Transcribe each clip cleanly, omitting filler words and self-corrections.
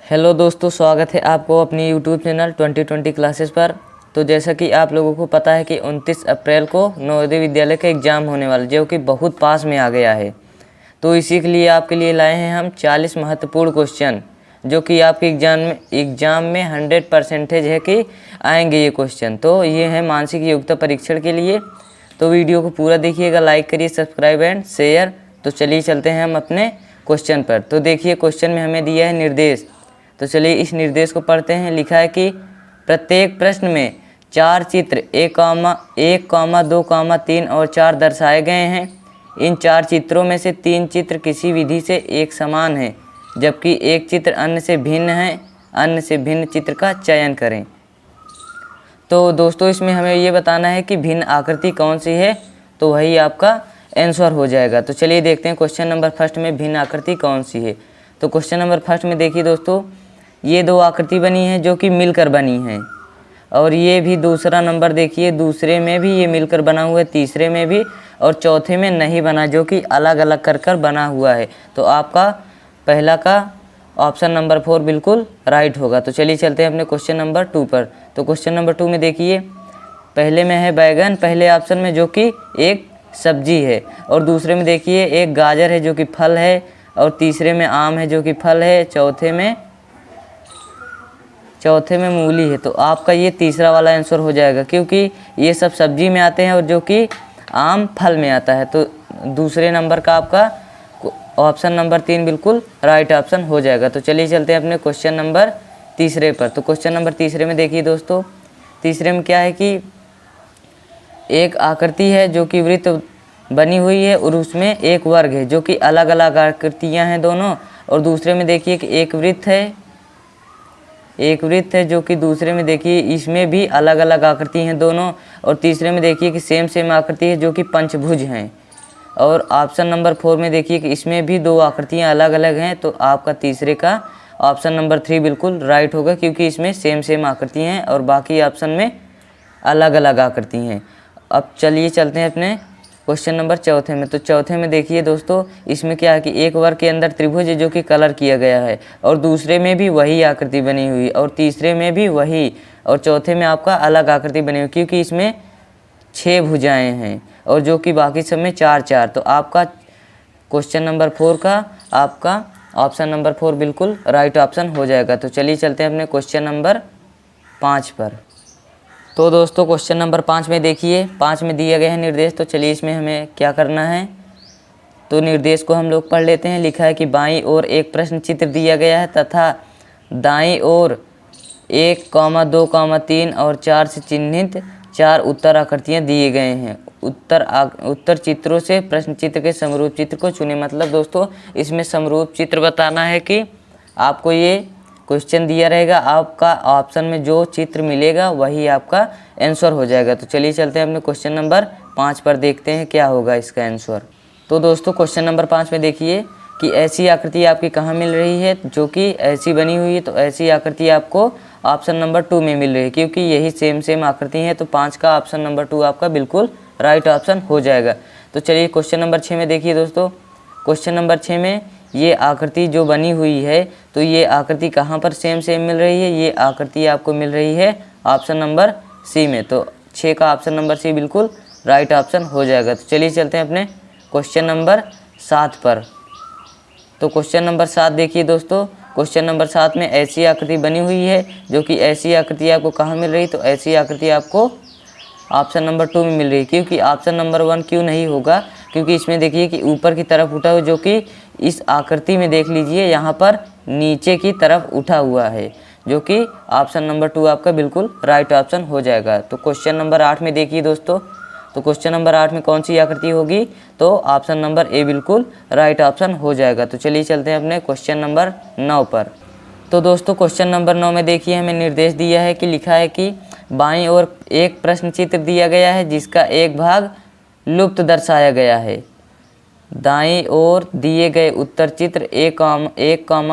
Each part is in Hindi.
हेलो दोस्तों, स्वागत है आपको अपनी यूट्यूब चैनल 2020 क्लासेस पर। तो जैसा कि आप लोगों को पता है कि 29 अप्रैल को नवोदय विद्यालय का एग्ज़ाम होने वाला, जो कि बहुत पास में आ गया है। तो इसी के लिए आपके लिए लाए हैं हम 40 महत्वपूर्ण क्वेश्चन, जो कि आपके एग्ज़ाम में 100% है कि आएंगे ये क्वेश्चन। तो ये है मानसिक योग्यता परीक्षण के लिए। तो वीडियो को पूरा देखिएगा, लाइक करिए, सब्सक्राइब एंड शेयर। तो चलिए चलते हैं हम अपने क्वेश्चन पर। तो देखिए, क्वेश्चन में हमें दिया है निर्देश। तो चलिए इस निर्देश को पढ़ते हैं। लिखा है कि प्रत्येक प्रश्न में 4 चित्र 1, 2, 3 और 4 दर्शाए गए हैं। इन 4 चित्रों में से 3 चित्र किसी विधि से एक समान हैं, जबकि एक चित्र अन्य से भिन्न है। अन्य से भिन्न चित्र का चयन करें। तो दोस्तों, इसमें हमें ये बताना है कि भिन्न आकृति कौन सी है, तो वही आपका आंसर हो जाएगा। तो चलिए देखते हैं क्वेश्चन नंबर फर्स्ट में भिन्न आकृति कौन सी है। तो क्वेश्चन नंबर फर्स्ट में देखिए दोस्तों, ये 2 आकृति बनी है जो कि मिलकर बनी है। और ये भी दूसरा नंबर देखिए, दूसरे में भी ये मिलकर बना हुआ है, तीसरे में भी, और चौथे में नहीं बना, जो कि अलग अलग कर बना हुआ है। तो आपका पहला का ऑप्शन नंबर 4 बिल्कुल राइट होगा। तो चलिए चलते हैं अपने क्वेश्चन नंबर 2 पर। तो क्वेश्चन नंबर 2 में देखिए, पहले में है बैगन, पहले ऑप्शन में, जो कि एक सब्जी है। और दूसरे में देखिए एक गाजर है जो कि फल है, और तीसरे में आम है जो कि फल है, चौथे में मूली है। तो आपका ये तीसरा वाला आंसर हो जाएगा, क्योंकि ये सब सब्जी में आते हैं और जो कि आम फल में आता है। तो दूसरे नंबर का आपका ऑप्शन नंबर 3 बिल्कुल राइट ऑप्शन हो जाएगा। तो चलिए चलते हैं अपने क्वेश्चन नंबर तीसरे पर। तो क्वेश्चन नंबर तीसरे में देखिए दोस्तों, तीसरे में क्या है कि एक आकृति है जो कि वृत्त बनी हुई है, और उसमें एक वर्ग है, जो कि अलग अलग आकृतियां हैं दोनों। और दूसरे में देखिए कि एक वृत्त है जो कि दूसरे में देखिए इसमें भी अलग अलग आकृति हैं दोनों। और तीसरे में देखिए कि सेम आकृति है जो कि पंचभुज हैं। और ऑप्शन नंबर 4 में देखिए कि इसमें भी 2 आकृतियां अलग अलग हैं। तो आपका तीसरे का ऑप्शन नंबर 3 बिल्कुल राइट होगा, क्योंकि इसमें सेम आकृति हैं और बाकी ऑप्शन में अलग अलग आकृति हैं। अब चलिए चलते हैं अपने क्वेश्चन नंबर चौथे में। तो चौथे में देखिए दोस्तों, इसमें क्या है कि एक वर्ग के अंदर त्रिभुज है जो कि कलर किया गया है, और दूसरे में भी वही आकृति बनी हुई, और तीसरे में भी वही, और चौथे में आपका अलग आकृति बनी हुई, क्योंकि इसमें 6 भुजाएं हैं, और जो कि बाकी सब में 4। तो आपका क्वेश्चन नंबर 4 का आपका ऑप्शन नंबर 4 बिल्कुल राइट ऑप्शन हो जाएगा। तो चलिए चलते हैं अपने क्वेश्चन नंबर 5 पर। तो दोस्तों, क्वेश्चन नंबर 5 में देखिए, 5 में दिया गया है निर्देश। तो चलिए इसमें हमें क्या करना है, तो निर्देश को हम लोग पढ़ लेते हैं। लिखा है कि बाईं ओर एक प्रश्न चित्र दिया गया है, तथा दाईं ओर 1, 2, 3 और 4 से चिन्हित 4 उत्तर आकृतियाँ दिए गए हैं। उत्तर चित्रों से प्रश्न चित्र के समरूप चित्र को चुने। मतलब दोस्तों, इसमें समरूप चित्र बताना है कि आपको ये क्वेश्चन दिया रहेगा, आपका ऑप्शन में जो चित्र मिलेगा वही आपका आंसर हो जाएगा। तो चलिए चलते हैं अपने क्वेश्चन नंबर 5 पर, देखते हैं क्या होगा इसका आंसर। तो दोस्तों, क्वेश्चन नंबर 5 में देखिए कि ऐसी आकृति आपकी कहाँ मिल रही है जो कि ऐसी बनी हुई है। तो ऐसी आकृति आपको ऑप्शन नंबर 2 में मिल रही है, क्योंकि यही सेम आकृति है। तो 5 का ऑप्शन नंबर 2 आपका बिल्कुल राइट ऑप्शन हो जाएगा। तो चलिए क्वेश्चन नंबर 6 में देखिए दोस्तों, क्वेश्चन नंबर 6 में ये आकृति जो बनी हुई है, तो ये आकृति कहाँ पर सेम मिल रही है, ये आकृति आपको मिल रही है ऑप्शन नंबर सी में। तो 6 का ऑप्शन नंबर सी बिल्कुल राइट ऑप्शन हो जाएगा। तो चलिए चलते हैं अपने क्वेश्चन नंबर 7 पर। तो क्वेश्चन नंबर 7 देखिए दोस्तों, क्वेश्चन नंबर 7 में ऐसी आकृति बनी हुई है, जो कि ऐसी आकृति आपको कहाँ मिल रही, तो ऐसी आकृति आपको ऑप्शन नंबर 2 में मिल रही है। क्योंकि ऑप्शन नंबर 1 क्यों नहीं होगा, क्योंकि इसमें देखिए कि ऊपर की तरफ उठा हुआ, जो कि इस आकृति में देख लीजिए यहाँ पर नीचे की तरफ उठा हुआ है, जो कि ऑप्शन नंबर 2 आपका बिल्कुल राइट ऑप्शन हो जाएगा। तो क्वेश्चन नंबर 8 में देखिए दोस्तों, तो क्वेश्चन नंबर 8 में कौन सी आकृति होगी, तो ऑप्शन नंबर ए बिल्कुल राइट ऑप्शन हो जाएगा। तो चलिए चलते हैं अपने क्वेश्चन नंबर 9 पर। तो दोस्तों, क्वेश्चन नंबर 9 में देखिए हमें निर्देश दिया है कि लिखा है कि बाईं ओर एक प्रश्न चित्र दिया गया है जिसका एक भाग लुप्त दर्शाया गया है। दाईं ओर दिए गए उत्तर चित्र 1,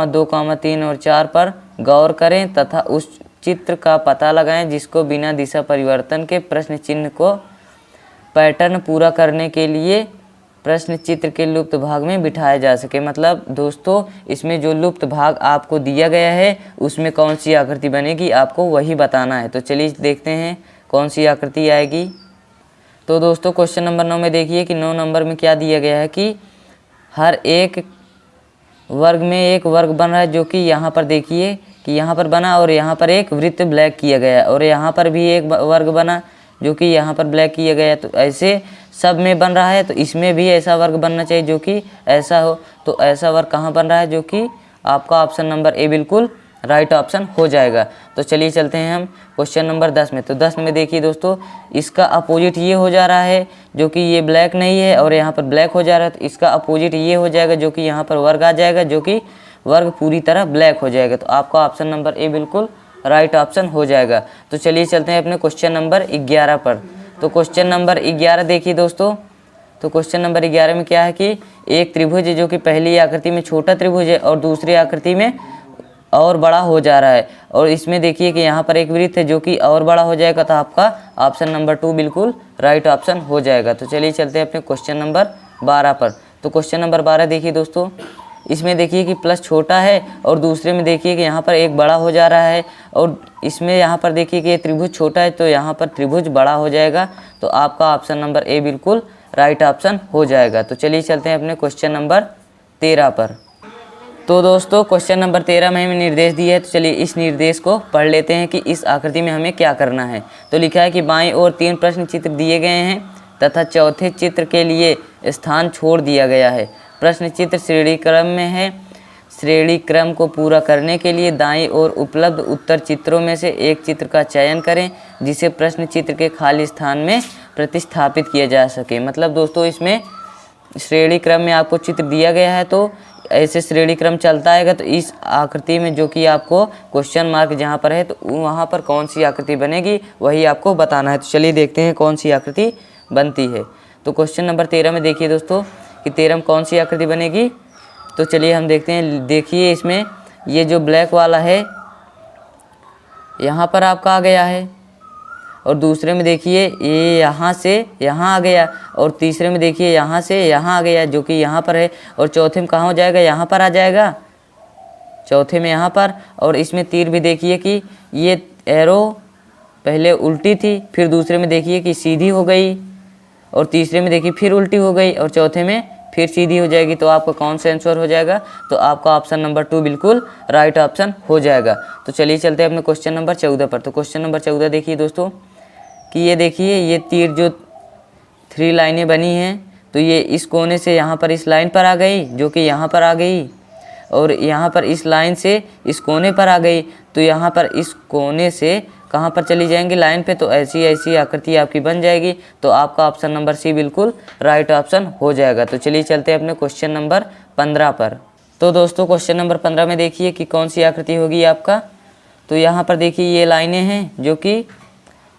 2, 3 और 4 पर गौर करें, तथा उस चित्र का पता लगाएं जिसको बिना दिशा परिवर्तन के प्रश्न चिन्ह को पैटर्न पूरा करने के लिए प्रश्न चित्र के लुप्त भाग में बिठाया जा सके। मतलब दोस्तों इसमें जो लुप्त भाग आपको दिया गया है उसमें कौन सी आकृति बनेगी आपको वही बताना है। तो चलिए देखते हैं कौन सी आकृति आएगी। तो दोस्तों क्वेश्चन नंबर 9 में देखिए कि 9 नंबर में क्या दिया गया है कि हर एक वर्ग में एक वर्ग बन रहा है, जो कि यहाँ पर देखिए कि यहाँ पर बना और यहाँ पर एक वृत्त ब्लैक किया गया और यहाँ पर भी एक वर्ग बना जो कि यहाँ पर ब्लैक किया गया। तो ऐसे सब में बन रहा है, तो इसमें भी ऐसा वर्ग बनना चाहिए जो कि ऐसा हो। तो ऐसा वर्ग कहाँ बन रहा है, जो कि आपका ऑप्शन नंबर ए बिल्कुल राइट ऑप्शन हो जाएगा। तो चलिए चलते हैं हम क्वेश्चन नंबर 10 में। तो 10 में देखिए दोस्तों, इसका अपोजिट ये हो जा रहा है जो कि ये ब्लैक नहीं है और यहाँ पर ब्लैक हो जा रहा है। तो इसका अपोजिट ये हो जाएगा जो कि यहाँ पर वर्ग आ जाएगा, जो कि वर्ग पूरी तरह ब्लैक हो जाएगा। तो आपका ऑप्शन नंबर ए बिल्कुल राइट ऑप्शन हो जाएगा। तो चलिए चलते हैं अपने क्वेश्चन नंबर 11 पर। तो क्वेश्चन नंबर 11 देखिए दोस्तों, तो क्वेश्चन नंबर 11 में क्या है कि एक त्रिभुज है जो कि पहली आकृति में छोटा त्रिभुज है और दूसरी आकृति में और बड़ा हो जा रहा है। और इसमें देखिए कि यहाँ पर एक वृत्त है जो कि और बड़ा हो जाएगा। तो आपका ऑप्शन नंबर 2 बिल्कुल राइट ऑप्शन हो जाएगा। तो चलिए चलते हैं अपने क्वेश्चन नंबर 12 पर। तो क्वेश्चन नंबर 12 देखिए दोस्तों, इसमें देखिए कि प्लस छोटा है और दूसरे में देखिए कि यहाँ पर एक बड़ा हो जा रहा है और इसमें यहाँ पर देखिए कि ये त्रिभुज छोटा है तो यहाँ पर त्रिभुज बड़ा हो जाएगा। तो आपका ऑप्शन नंबर ए बिल्कुल राइट ऑप्शन हो जाएगा। तो चलिए चलते हैं अपने क्वेश्चन नंबर 13 पर। तो दोस्तों क्वेश्चन नंबर 13 में हमें निर्देश दिया है। तो चलिए इस निर्देश को पढ़ लेते हैं कि इस आकृति में हमें क्या करना है। तो लिखा है कि बाईं ओर 3 प्रश्न चित्र दिए गए हैं तथा चौथे चित्र के लिए स्थान छोड़ दिया गया है। प्रश्न चित्र श्रेणी क्रम में है। श्रेणी क्रम को पूरा करने के लिए दाईं ओर उपलब्ध उत्तर चित्रों में से एक चित्र का चयन करें जिसे प्रश्न चित्र के खाली स्थान में प्रतिस्थापित किया जा सके। मतलब दोस्तों इसमें श्रेणी क्रम में आपको चित्र दिया गया है, तो ऐसे श्रेणी क्रम चलता आएगा। तो इस आकृति में जो कि आपको क्वेश्चन मार्क जहाँ पर है तो वहाँ पर कौन सी आकृति बनेगी वही आपको बताना है। तो चलिए देखते हैं कौन सी आकृति बनती है। तो क्वेश्चन नंबर 13 में देखिए दोस्तों कि 13 में कौन सी आकृति बनेगी। तो चलिए हम देखते हैं। देखिए इसमें ये जो ब्लैक वाला है यहाँ पर आपका आ गया है और दूसरे में देखिए ये यहाँ से यहाँ आ गया और तीसरे में देखिए यहाँ से यहाँ आ गया जो कि यहाँ पर है और चौथे में कहाँ हो जाएगा, यहाँ पर आ जाएगा, चौथे में यहाँ पर। और इसमें तीर भी देखिए कि ये एरो पहले उल्टी थी, फिर दूसरे में देखिए कि सीधी हो गई और तीसरे में देखिए फिर उल्टी हो गई और चौथे में फिर सीधी हो जाएगी। तो आपका कौन सा आंसर हो जाएगा, तो आपका ऑप्शन नंबर 2 बिल्कुल राइट ऑप्शन हो जाएगा। तो चलिए चलते हैं अपने क्वेश्चन नंबर 14 पर। तो क्वेश्चन नंबर 14 देखिए दोस्तों कि ये देखिए ये तीर जो 3 लाइनें बनी हैं तो ये इस कोने से यहाँ पर इस लाइन पर आ गई जो कि यहाँ पर आ गई और यहाँ पर इस लाइन से इस कोने पर आ गई। तो यहाँ पर इस कोने से कहाँ पर चली जाएंगी, लाइन पे। तो ऐसी ऐसी आकृति आपकी बन जाएगी। तो आपका ऑप्शन नंबर सी बिल्कुल राइट ऑप्शन हो जाएगा। तो चलिए चलते हैं अपने क्वेश्चन नंबर 15 पर। तो दोस्तों क्वेश्चन नंबर 15 में देखिए कि कौन सी आकृति होगी आपका। तो यहाँ पर देखिए ये लाइनें हैं जो कि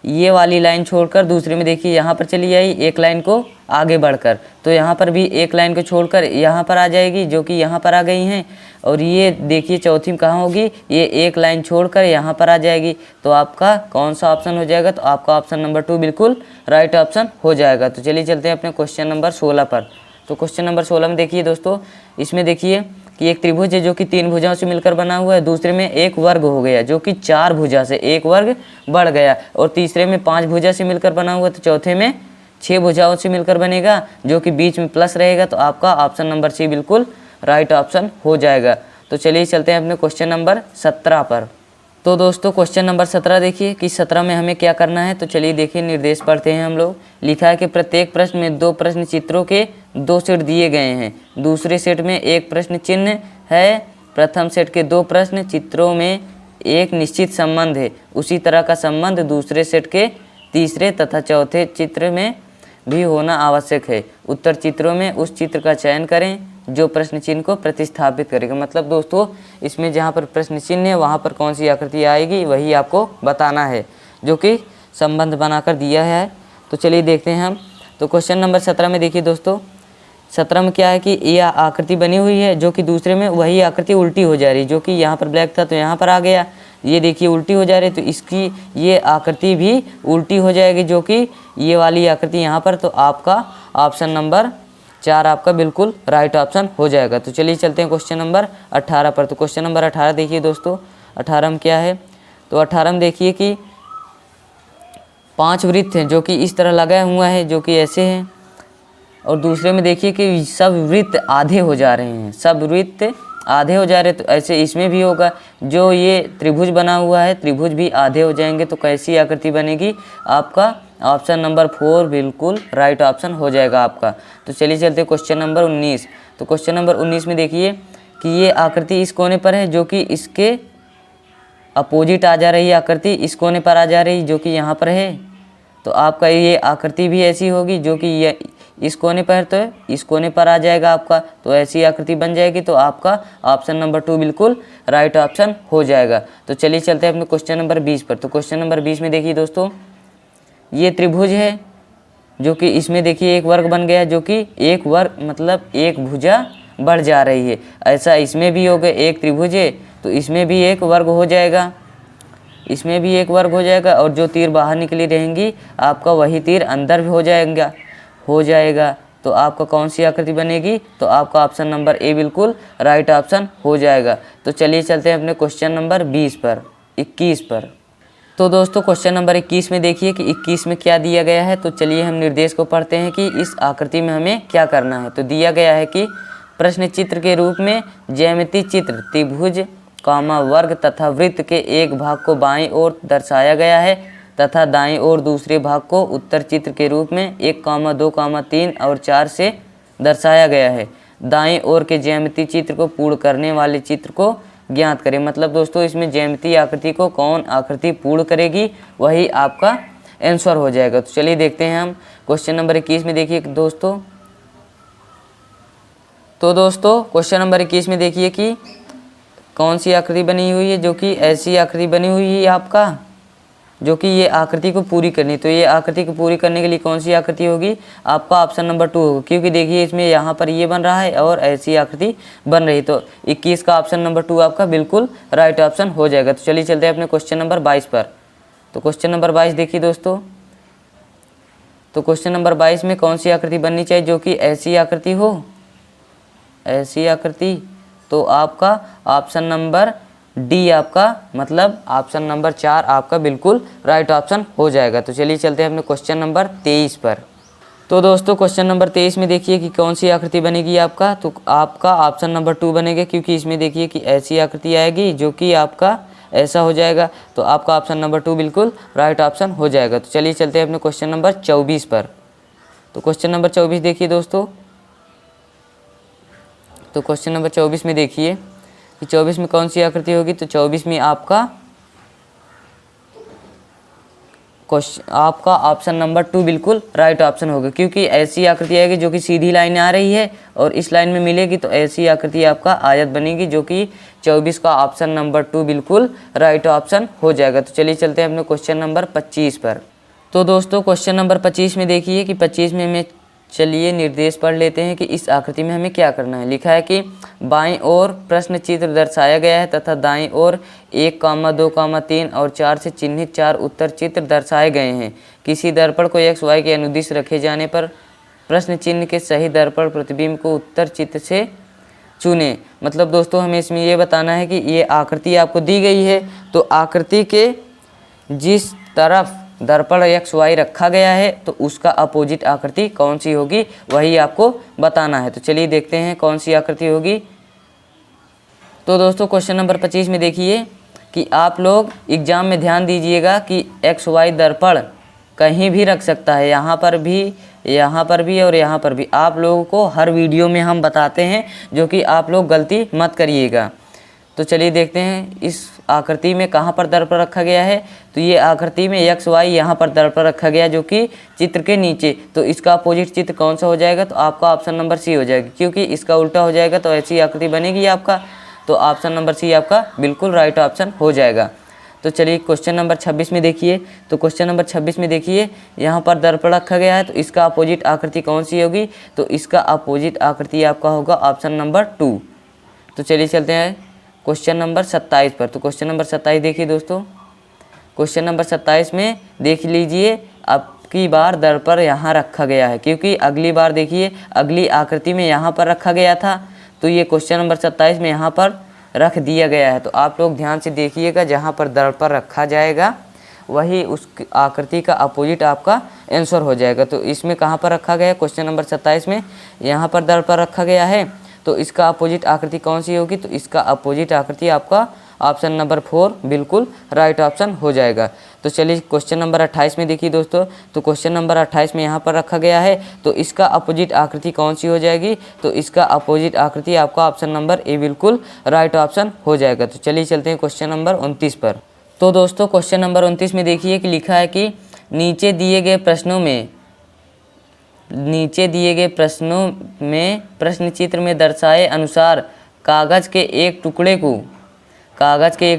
ये वाली लाइन छोड़कर दूसरे में देखिए यहाँ पर चली आई एक लाइन को आगे बढ़कर। तो यहाँ पर भी एक लाइन को छोड़कर यहाँ पर आ जाएगी जो कि यहाँ पर आ गई हैं। और ये देखिए चौथी में कहाँ होगी, ये एक लाइन छोड़कर यहाँ पर आ जाएगी। तो आपका कौन सा ऑप्शन हो जाएगा, तो आपका ऑप्शन नंबर 2 बिल्कुल राइट ऑप्शन हो जाएगा। तो चलिए चलते हैं अपने क्वेश्चन नंबर 16 पर। तो क्वेश्चन नंबर 16 में देखिए दोस्तों, इसमें देखिए कि एक त्रिभुज है जो कि 3 भुजाओं से मिलकर बना हुआ है। दूसरे में एक वर्ग हो गया जो कि 4 भुजा से एक वर्ग बढ़ गया और तीसरे में 5 भुजा से मिलकर बना हुआ। तो चौथे में 6 भुजाओं से मिलकर बनेगा जो कि बीच में प्लस रहेगा। तो आपका ऑप्शन नंबर सी बिल्कुल राइट ऑप्शन हो जाएगा। तो चलिए चलते हैं अपने क्वेश्चन नंबर 17 पर। तो दोस्तों क्वेश्चन नंबर 17 देखिए कि 17 में हमें क्या करना है। तो चलिए देखिए निर्देश पढ़ते हैं हम लोग। लिखा है कि प्रत्येक प्रश्न में 2 प्रश्न चित्रों के 2 सेट दिए गए हैं। दूसरे सेट में एक प्रश्न चिन्ह है। प्रथम सेट के 2 प्रश्न चित्रों में एक निश्चित संबंध है। उसी तरह का संबंध दूसरे सेट के तीसरे तथा चौथे चित्र में भी होना आवश्यक है। उत्तर चित्रों में उस चित्र का चयन करें जो प्रश्न चिन्ह को प्रतिस्थापित करेगा। मतलब दोस्तों इसमें जहाँ पर प्रश्न चिन्ह है वहाँ पर कौन सी आकृति आएगी वही आपको बताना है जो कि संबंध बनाकर दिया है। तो चलिए देखते हैं हम। तो क्वेश्चन नंबर 17 में देखिए दोस्तों, 17 में क्या है कि यह आकृति बनी हुई है जो कि दूसरे में वही आकृति उल्टी हो जा रही, जो कि यहाँ पर ब्लैक था तो यहाँ पर आ गया। ये देखिए उल्टी हो जा रही, तो इसकी ये आकृति भी उल्टी हो जाएगी जो कि ये वाली आकृति यहाँ पर। तो आपका ऑप्शन नंबर 4 आपका बिल्कुल राइट ऑप्शन हो जाएगा। तो चलिए चलते हैं क्वेश्चन नंबर 18 पर। तो क्वेश्चन नंबर 18 देखिए दोस्तों, 18 में क्या है, तो 18 में देखिए कि 5 वृत्त हैं जो कि इस तरह लगा हुआ है, जो कि ऐसे हैं, और दूसरे में देखिए कि सब वृत्त आधे हो जा रहे हैं, सब वृत्त आधे हो जा रहे हैं। तो ऐसे इसमें भी होगा, जो ये त्रिभुज बना हुआ है, त्रिभुज भी आधे हो जाएंगे। तो कैसी आकृति बनेगी, आपका ऑप्शन नंबर 4 बिल्कुल राइट ऑप्शन हो जाएगा आपका। तो चलिए चलते हैं क्वेश्चन नंबर 19। तो क्वेश्चन नंबर 19 में देखिए कि ये आकृति इस कोने पर है, जो कि इसके अपोजिट आ जा रही है, आकृति इस कोने पर आ जा रही है, जो कि यहाँ पर है। तो आपका ये आकृति भी ऐसी होगी, जो कि ये इस कोने पर, तो इस कोने पर आ जाएगा आपका। तो ऐसी आकृति बन जाएगी। तो आपका ऑप्शन नंबर 2 बिल्कुल राइट ऑप्शन हो जाएगा। तो चलिए चलते हैं अपने क्वेश्चन नंबर 20 पर। तो क्वेश्चन नंबर 20 में देखिए दोस्तों, ये त्रिभुज है, जो कि इसमें देखिए एक वर्ग बन गया, जो कि एक वर्ग मतलब एक भुजा बढ़ जा रही है। ऐसा इसमें भी होगा, एक त्रिभुज है तो इसमें भी एक वर्ग हो जाएगा, इसमें भी एक वर्ग हो जाएगा, और जो तीर बाहर निकली रहेंगी आपका वही तीर अंदर भी हो जाएगा। तो आपका कौन सी आकृति बनेगी, तो आपका ऑप्शन नंबर ए बिल्कुल राइट ऑप्शन हो जाएगा। तो चलिए चलते हैं अपने क्वेश्चन नंबर 21 पर। तो दोस्तों क्वेश्चन नंबर 21 में देखिए कि 21 में क्या दिया गया है। तो चलिए हम निर्देश को पढ़ते हैं कि इस आकृति में हमें क्या करना है। तो दिया गया है कि प्रश्न चित्र के रूप में ज्यामितीय चित्र त्रिभुज वर्ग तथा वृत्त के एक भाग को बाईं ओर दर्शाया गया है तथा दाईं ओर दूसरे भाग को उत्तर चित्र के रूप में 1, 2, 3 और 4 से दर्शाया गया है। दाईं ओर के ज्यामितीय चित्र को पूर्ण करने वाले चित्र को ज्ञात करें। मतलब दोस्तों इसमें ज्यामितीय आकृति को कौन आकृति पूर्ण करेगी, वही आपका आंसर हो जाएगा। तो चलिए देखते हैं हम क्वेश्चन नंबर 21 में देखिए दोस्तों। तो दोस्तों क्वेश्चन नंबर 21 में देखिए कि कौन सी आकृति बनी हुई है, जो कि ऐसी आकृति बनी हुई है आपका, जो कि ये आकृति को पूरी करनी। तो ये आकृति को पूरी करने के लिए कौन सी आकृति होगी, आपका ऑप्शन नंबर 2 होगा, क्योंकि देखिए इसमें यहाँ पर ये बन रहा है और ऐसी आकृति बन रही। तो 21 का ऑप्शन नंबर 2 आपका बिल्कुल राइट ऑप्शन हो जाएगा। तो चलिए चलते हैं अपने क्वेश्चन नंबर 22 पर। तो क्वेश्चन नंबर 22 देखिए दोस्तों, तो क्वेश्चन नंबर 22 में कौन सी आकृति बननी चाहिए, जो कि ऐसी आकृति हो, ऐसी आकृति। तो आपका ऑप्शन नंबर डी आपका मतलब ऑप्शन नंबर 4 आपका बिल्कुल राइट ऑप्शन हो जाएगा। तो चलिए चलते हैं अपने क्वेश्चन नंबर 23 पर। तो दोस्तों क्वेश्चन नंबर 23 में देखिए कि कौन सी आकृति बनेगी आपका, तो आपका ऑप्शन नंबर 2 बनेगा, क्योंकि इसमें देखिए कि ऐसी आकृति आएगी, जो कि आपका ऐसा हो जाएगा। तो आपका ऑप्शन नंबर 2 बिल्कुल राइट ऑप्शन हो जाएगा। तो चलिए चलते हैं अपने क्वेश्चन नंबर 24 पर। तो क्वेश्चन नंबर 24 देखिए दोस्तों, तो क्वेश्चन नंबर 24 में देखिए कि 24 में कौन सी आकृति होगी। तो 24 में आपका ऑप्शन नंबर 2 बिल्कुल राइट ऑप्शन होगा, क्योंकि ऐसी आकृति आएगी जो कि सीधी लाइन आ रही है और इस लाइन में मिलेगी। तो ऐसी आकृति आपका आयत बनेगी, जो कि 24 का ऑप्शन नंबर 2 बिल्कुल राइट ऑप्शन हो जाएगा। तो चलिए चलते हैं अपने क्वेश्चन नंबर 25 पर। तो दोस्तों क्वेश्चन नंबर 25 में देखिए कि 25 में हमें चलिए निर्देश पढ़ लेते हैं कि इस आकृति में हमें क्या करना है। लिखा है कि बाईं ओर प्रश्न चित्र दर्शाया गया है तथा दाईं ओर 1, 2, 3 और 4 से चिन्हित 4 उत्तर चित्र दर्शाए गए हैं। किसी दर्पण को x, y के अनुदिश रखे जाने पर प्रश्न चिन्ह के सही दर्पण प्रतिबिंब को उत्तर चित्र से चुने। मतलब दोस्तों हमें इसमें ये बताना है कि ये आकृति आपको दी गई है, तो आकृति के जिस तरफ दर्पण x, y रखा गया है तो उसका अपोजिट आकृति कौन सी होगी, वही आपको बताना है। तो चलिए देखते हैं कौन सी आकृति होगी। तो दोस्तों क्वेश्चन नंबर 25 में देखिए कि आप लोग एग्जाम में ध्यान दीजिएगा कि x, y दर्पण कहीं भी रख सकता है, यहाँ पर भी और यहाँ पर भी। आप लोगों को हर वीडियो में हम बताते हैं, जो कि आप लोग गलती मत करिएगा। तो चलिए देखते हैं इस आकृति में कहाँ पर दर्पण रखा गया है। तो ये आकृति में x, y यहाँ पर दर्पण रखा गया, जो कि चित्र के नीचे। तो इसका अपोजिट चित्र कौन सा हो जाएगा, तो आपका ऑप्शन नंबर सी हो जाएगा, क्योंकि इसका उल्टा हो जाएगा तो ऐसी आकृति बनेगी आपका। तो ऑप्शन नंबर सी आपका बिल्कुल राइट ऑप्शन हो जाएगा। तो चलिए क्वेश्चन नंबर 26 में देखिए। तो क्वेश्चन नंबर 26 में देखिए यहाँ पर दर्पण रखा गया है, तो इसका अपोजिट आकृति कौन सी होगी, तो इसका अपोजिट आकृति आपका होगा ऑप्शन नंबर 2। तो चलिए चलते हैं क्वेश्चन नंबर 27 पर। तो क्वेश्चन नंबर 27 देखिए दोस्तों, क्वेश्चन नंबर 27 में देख लीजिए आप आपकी बार दर्पण यहाँ रखा गया है, क्योंकि अगली बार देखिए अगली आकृति में यहाँ पर रखा गया था, तो ये क्वेश्चन नंबर 27 में यहाँ पर रख दिया गया है। तो आप लोग ध्यान से देखिएगा, जहाँ पर दर्पण रखा जाएगा वही उस आकृति का अपोजिट आपका आंसर हो जाएगा। तो इसमें कहाँ पर रखा गया है, क्वेश्चन नंबर 27 में यहाँ पर दर्पण रखा गया है, तो इसका अपोजिट आकृति कौन सी होगी, तो इसका अपोजिट आकृति आपका ऑप्शन नंबर 4 बिल्कुल राइट ऑप्शन हो जाएगा। तो चलिए क्वेश्चन नंबर 28 में देखिए दोस्तों, तो क्वेश्चन नंबर 28 में यहाँ पर रखा गया है, तो इसका अपोजिट आकृति कौन सी हो जाएगी, तो इसका अपोजिट आकृति आपका ऑप्शन नंबर ए बिल्कुल राइट ऑप्शन हो जाएगा। तो चलिए चलते हैं क्वेश्चन नंबर 29 पर। तो दोस्तों क्वेश्चन नंबर 29 में देखिए कि लिखा है कि नीचे दिए गए प्रश्नों में प्रश्न चित्र में दर्शाए अनुसार कागज़ के एक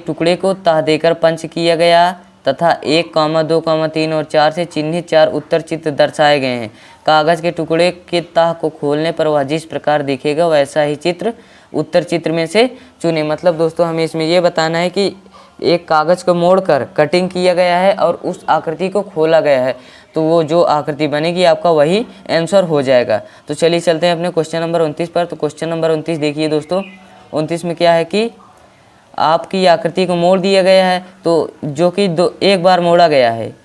टुकड़े को तह देकर पंच किया गया तथा 1, 2, 3 और 4 से चिन्हित 4 उत्तर चित्र दर्शाए गए हैं। कागज़ के टुकड़े के तह को खोलने पर वह जिस प्रकार दिखेगा वैसा ही चित्र उत्तर चित्र में से चुने। मतलब दोस्तों हमें इसमें ये बताना है कि एक कागज़ को मोड़कर कटिंग किया गया है और उस आकृति को खोला गया है, तो वो जो आकृति बनेगी आपका वही आंसर हो जाएगा। तो चलिए चलते हैं अपने क्वेश्चन नंबर 29 पर। तो क्वेश्चन नंबर 29 देखिए दोस्तों, 29 में क्या है कि आपकी आकृति को मोड़ दिया गया है, तो जो कि एक बार मोड़ा गया है,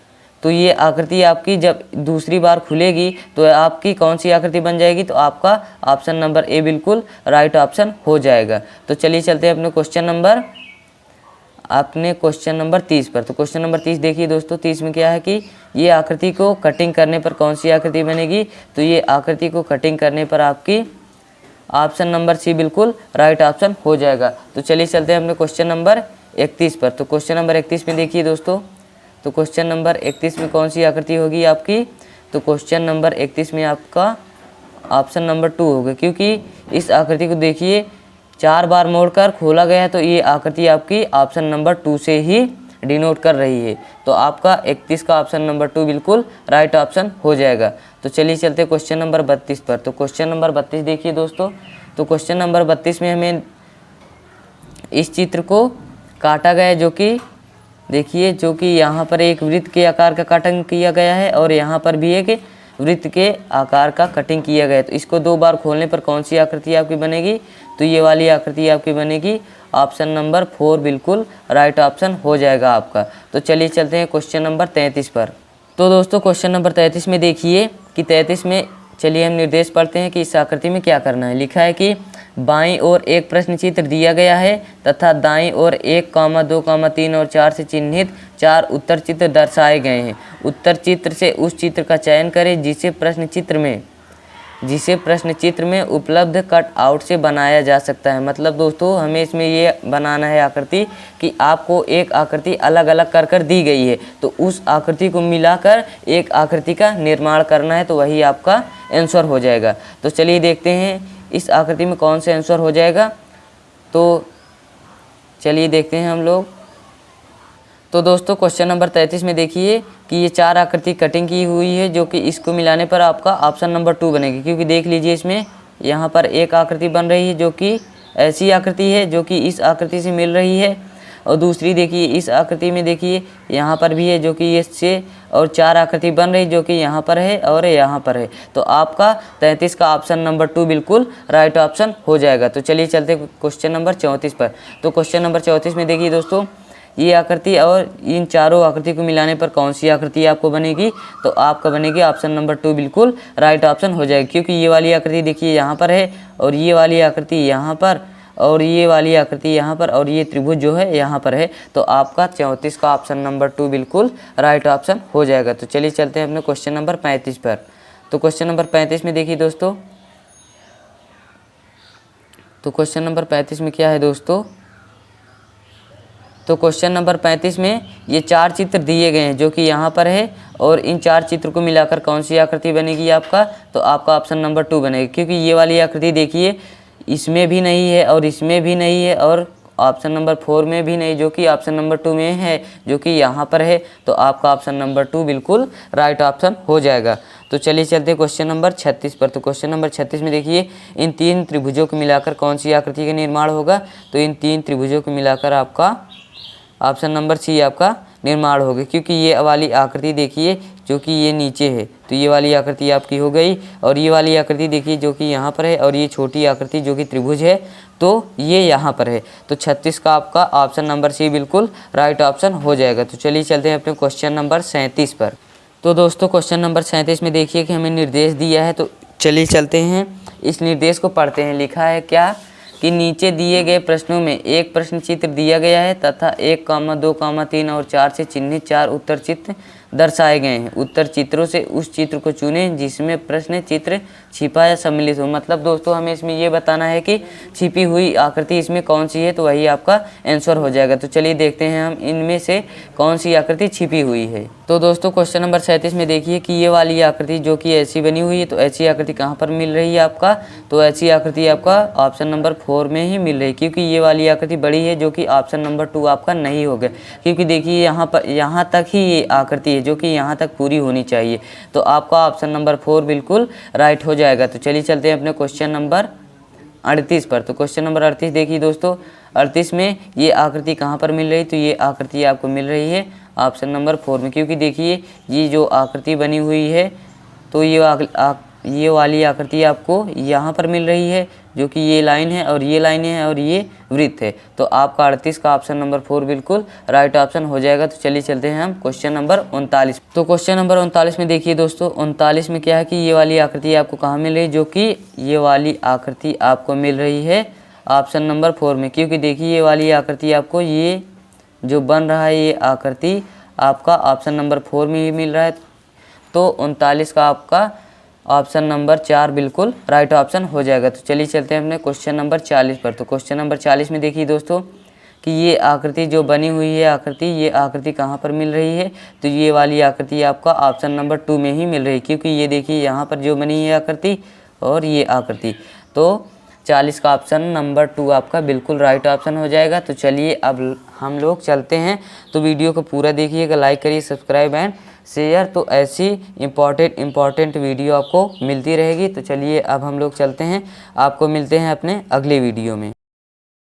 तो ये आकृति आपकी जब दूसरी बार खुलेगी तो आपकी कौन सी आकृति बन जाएगी, तो आपका ऑप्शन नंबर ए बिल्कुल राइट ऑप्शन हो जाएगा। तो चलिए चलते हैं अपने क्वेश्चन नंबर 30 पर। तो क्वेश्चन नंबर 30 देखिए दोस्तों, 30 में क्या है कि ये आकृति को कटिंग करने पर कौन सी आकृति बनेगी, तो ये आकृति को कटिंग करने पर आपकी ऑप्शन नंबर सी बिल्कुल राइट ऑप्शन हो जाएगा। तो चलिए चलते हैं अपने क्वेश्चन नंबर 31 पर। तो क्वेश्चन नंबर 31 में देखिए दोस्तों, तो क्वेश्चन नंबर 31 में कौन सी आकृति होगी आपकी, तो क्वेश्चन नंबर 31 में आपका ऑप्शन नंबर 2 होगा, क्योंकि इस आकृति को देखिए 4 बार मोड़कर खोला गया है, तो ये आकृति आपकी ऑप्शन नंबर 2 से ही डिनोट कर रही है। तो आपका 31 का ऑप्शन नंबर 2 बिल्कुल राइट ऑप्शन हो जाएगा। तो चलिए चलते हैं क्वेश्चन नंबर 32 पर। तो क्वेश्चन नंबर 32 देखिए दोस्तों, तो क्वेश्चन नंबर 32 में हमें इस चित्र को काटा गया है, जो कि देखिए जो कि यहाँ पर एक वृत्त के आकार का कटिंग किया गया है और यहाँ पर भी एक वृत्त के आकार का कटिंग किया गया है। तो इसको 2 बार खोलने पर कौन सी आकृति आपकी बनेगी, तो ये वाली आकृति आपकी बनेगी ऑप्शन नंबर 4 बिल्कुल राइट ऑप्शन हो जाएगा आपका। तो चलिए चलते हैं क्वेश्चन नंबर 33 पर। तो दोस्तों क्वेश्चन नंबर 33 में देखिए कि 33 में चलिए हम निर्देश पढ़ते हैं कि इस आकृति में क्या करना है। लिखा है कि बाईं ओर एक प्रश्न चित्र दिया गया है तथा दाईं ओर 1, 2, 3 और 4 से चिन्हित 4 उत्तर चित्र दर्शाए गए हैं। उत्तर चित्र से उस चित्र का चयन करें जिसे प्रश्न चित्र में उपलब्ध कट आउट से बनाया जा सकता है। मतलब दोस्तों हमें इसमें ये बनाना है आकृति कि आपको एक आकृति अलग अलग कर दी गई है, तो उस आकृति को मिलाकर एक आकृति का निर्माण करना है, तो वही आपका आंसर हो जाएगा। तो चलिए देखते हैं इस आकृति में कौन सा आंसर हो जाएगा। तो चलिए देखते हैं हम लोग। तो दोस्तों क्वेश्चन नंबर 33 में देखिए कि ये 4 आकृति कटिंग की हुई है, जो कि इसको मिलाने पर आपका ऑप्शन नंबर 2 बनेगी। क्योंकि देख लीजिए इसमें यहाँ पर एक आकृति बन रही है जो कि ऐसी आकृति है जो कि इस आकृति से मिल रही है, और दूसरी देखिए इस आकृति में देखिए यहाँ पर भी है जो कि इससे, और 4 आकृति बन रही जो कि यहाँ पर है और यहाँ पर है। तो आपका 33 का ऑप्शन नंबर 2 बिल्कुल राइट ऑप्शन हो जाएगा। तो चलिए चलते क्वेश्चन नंबर 34 पर। तो क्वेश्चन नंबर 34 में देखिए दोस्तों, ये आकृति और इन चारों आकृति को मिलाने पर कौन सी आकृति आपको बनेगी, तो आपका बनेगी ऑप्शन नंबर 2 बिल्कुल राइट ऑप्शन हो जाएगी। क्योंकि ये वाली आकृति देखिए यहाँ पर है, और ये वाली आकृति यहाँ पर, और ये वाली आकृति यहाँ पर, और ये त्रिभुज जो है यहाँ पर है। तो आपका 34 का ऑप्शन नंबर 2 बिल्कुल राइट ऑप्शन हो जाएगा। तो चलिए चलते हैं अपने क्वेश्चन नंबर 35 पर। तो क्वेश्चन नंबर 35 में देखिए दोस्तों, तो क्वेश्चन नंबर 35 में क्या है दोस्तों, तो क्वेश्चन नंबर 35 में ये 4 चित्र दिए गए हैं जो कि यहाँ पर है, और इन 4 चित्र को मिलाकर कौन सी आकृति बनेगी आपका, तो आपका ऑप्शन नंबर 2 बनेगी। क्योंकि ये वाली आकृति देखिए इसमें भी नहीं है और इसमें भी नहीं है और ऑप्शन नंबर 4 में भी नहीं, जो कि ऑप्शन नंबर 2 में है जो कि यहाँ पर है। तो आपका ऑप्शन नंबर 2 बिल्कुल राइट ऑप्शन हो जाएगा। तो चलिए चलते हैं क्वेश्चन नंबर 36 पर। तो क्वेश्चन नंबर 36 में देखिए इन 3 त्रिभुजों को मिलाकर कौन सी आकृति का निर्माण होगा, तो इन 3 त्रिभुजों को मिलाकर आपका ऑप्शन नंबर सी आपका निर्माण होगा, क्योंकि ये वाली आकृति देखिए जो कि ये नीचे है, तो ये वाली आकृति आपकी हो गई। और ये वाली आकृति देखिए जो कि यहाँ पर है, और ये छोटी आकृति जो कि त्रिभुज है, तो ये यहाँ पर है। तो 36 का आपका ऑप्शन नंबर सी बिल्कुल राइट ऑप्शन हो जाएगा। तो चलिए चलते हैं अपने क्वेश्चन नंबर 37 पर। तो दोस्तों क्वेश्चन नंबर 37 में देखिए कि हमें निर्देश दिया है, तो चलिए चलते हैं इस निर्देश को पढ़ते हैं। लिखा है क्या कि नीचे दिए गए प्रश्नों में एक प्रश्न चित्र दिया गया है तथा 1, 2, 3 और 4 से चिन्हित 4 उत्तर चित्र दर्शाए गए हैं। उत्तर चित्रों से उस चित्र को चुनें जिसमें प्रश्न चित्र छिपा या सम्मिलित हो। मतलब दोस्तों हमें इसमें ये बताना है कि छिपी हुई आकृति इसमें कौन सी है, तो वही आपका आंसर हो जाएगा। तो चलिए देखते हैं हम इनमें से कौन सी आकृति छिपी हुई है। तो दोस्तों क्वेश्चन नंबर 37 में देखिए कि ये वाली आकृति जो कि ऐसी बनी हुई है, तो ऐसी आकृति कहाँ पर मिल रही है आपका, तो ऐसी आकृति आपका ऑप्शन नंबर 4 में ही मिल रही है, क्योंकि ये वाली आकृति बड़ी है जो कि ऑप्शन नंबर 2 आपका नहीं होगा। क्योंकि देखिए यहाँ तक ही ये आकृति जो कि यहाँ तक पूरी होनी चाहिए, तो आपका ऑप्शन नंबर 4 बिल्कुल राइट हो जाएगा। तो चलिए चलते हैं अपने क्वेश्चन नंबर 38 पर। तो क्वेश्चन नंबर 38 देखिए दोस्तों, 38 में ये आकृति कहाँ पर मिल रही, तो ये आकृति आपको मिल रही है ऑप्शन नंबर 4 में। क्योंकि देखिए ये जो आकृति बनी हुई है, तो ये वाली आकृति आपको यहाँ पर मिल रही है, जो कि ये लाइन है और ये लाइन है और ये वृत्त है। तो आपका 38 का ऑप्शन नंबर 4 बिल्कुल राइट ऑप्शन हो जाएगा। तो चलिए चलते हैं हम क्वेश्चन नंबर 39। तो क्वेश्चन नंबर 39 में देखिए दोस्तों, 39 में क्या है कि ये वाली आकृति आपको कहाँ मिल रही है, जो कि ये वाली आकृति आपको मिल रही है ऑप्शन नंबर 4 में। क्योंकि देखिए ये वाली आकृति आपको ये जो बन रहा है, ये आकृति आपका ऑप्शन नंबर 4 में ही मिल रहा है। तो 39 का आपका ऑप्शन नंबर 4 बिल्कुल राइट ऑप्शन हो जाएगा। तो चलिए चलते हैं अपने क्वेश्चन नंबर 40 पर। तो क्वेश्चन नंबर 40 में देखिए दोस्तों कि ये आकृति जो बनी हुई है ये आकृति कहाँ पर मिल रही है, तो ये वाली आकृति आपका ऑप्शन नंबर 2 में ही मिल रही है। क्योंकि ये देखिए यहाँ पर जो बनी है आकृति और ये आकृति, तो 40 का ऑप्शन नंबर 2 आपका बिल्कुल राइट ऑप्शन हो जाएगा। तो चलिए अब हम लोग चलते हैं। तो वीडियो को पूरा देखिएगा, लाइक करिए, सब्सक्राइब एंड शेयर, तो ऐसी इम्पॉर्टेंट वीडियो आपको मिलती रहेगी। तो चलिए अब हम लोग चलते हैं, आपको मिलते हैं अपने अगले वीडियो में।